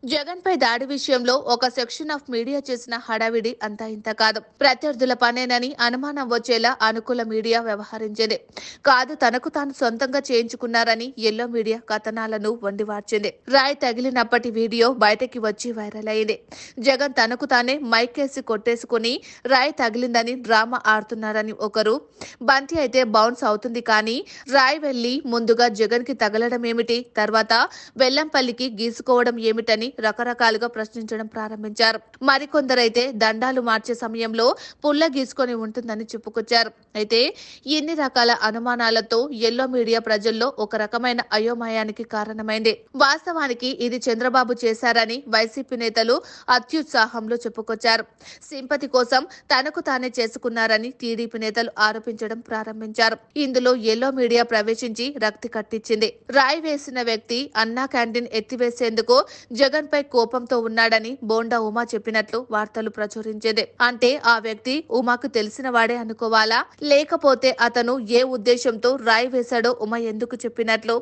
జగన్ పై దాడి విషయంలో ఒక సెక్షన్ ఆఫ్ మీడియా చేసిన హడావిడి అంతా ఇంత కాదు. ప్రత్యర్థుల పనేనని అనుమానం వచ్చేలా అనుకూల మీడియా వ్యవహరించింది. కాదు తనకు తాను సొంతంగా చేయించుకున్నారని ఎల్లో మీడియా కథనాలను వండివార్చింది. రాయ్ తగిలినప్పటి వీడియో బయటకి వచ్చి వైరల్ అయింది. జగన్ తనకు తానే మైకేసి కొట్టేసుకుని రాయ్ తగిలిందని డ్రామా ఆడుతున్నారని ఒకరు, బంతి అయితే బౌన్స్ అవుతుంది కానీ రాయ్ వెళ్లి ముందుగా జగన్ కి తగలడం ఏమిటి, తర్వాత వెల్లంపల్లికి గీసుకోవడం ఏమిటని రకరకాలుగా ప్రశ్నించడం ప్రారంభించారు. మరికొందరైతే దండాలు మార్చే సమయంలో పుల్ల గీసుకొని ఉంటుందని చెప్పుకొచ్చారు. అయితే ఇన్ని రకాల అనుమానాలతో ఎల్లో మీడియా ప్రజల్లో ఒక రకమైన అయోమయానికి కారణమైంది. వాస్తవానికి ఇది చంద్రబాబు చేశారని వైసీపీ నేతలు అత్యుత్సాహంలో చెప్పుకొచ్చారు. సింపతి కోసం తనకు తానే చేసుకున్నారని టీడీపీ నేతలు ఆరోపించడం ప్రారంభించారు. ఇందులో ఎల్లో మీడియా ప్రవేశించి రక్తి కట్టించింది. రాయి వేసిన వ్యక్తి అన్నా క్యాంటీన్ ఎత్తివేసేందుకు జగన్ పై కోపంతో ఉన్నాడని బోండా ఉమా చెప్పినట్లు వార్తలు ప్రచురించింది. అంటే ఆ వ్యక్తి ఉమాకు తెలిసిన వాడే అనుకోవాలా, లేకపోతే అతను ఏ ఉద్దేశంతో రాయి వేశాడో ఉమా ఎందుకు చెప్పినట్లు?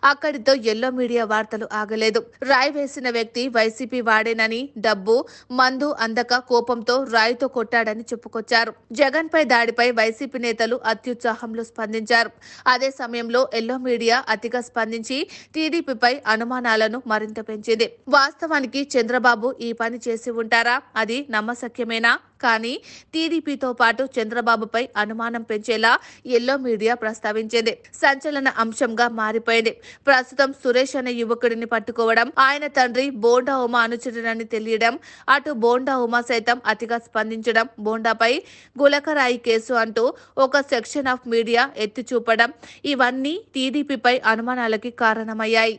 అక్కడితో ఎల్లో మీడియా వార్తలు ఆగలేదు. రాయి వేసిన వ్యక్తి వైసీపీ వాడేనని, డబ్బు మందు అందక కోపంతో రాయితో కొట్టాడని చెప్పుకొచ్చారు. జగన్ పై దాడిపై వైసీపీ నేతలు అత్యుత్సాహంలో స్పందించారు. అదే సమయంలో ఎల్లో మీడియా అతిగా స్పందించి టీడీపీపై అనుమానాలను మరింత పెంచింది. వాస్తవానికి చంద్రబాబు ఈ పని చేసి ఉంటారా? అది నమ్మశక్యమేనా? కానీ టీడీపీతో పాటు చంద్రబాబుపై అనుమానం పెంచేలా ఎల్లో మీడియా ప్రస్తావించింది. సంచలన అంశంగా మారిపోయింది. ప్రస్తుతం సురేష్ అనే యువకుడిని పట్టుకోవడం, ఆయన తండ్రి బోండా ఉమా అనుచరుడని తెలియడం, అటు బోండా ఉమా సైతం అతిగా స్పందించడం, బోండాపై గులకరాయి కేసు అంటూ ఒక సెక్షన్ ఆఫ్ మీడియా ఎత్తి చూపడం, ఇవన్నీ టీడీపీపై అనుమానాలకి కారణమయ్యాయి.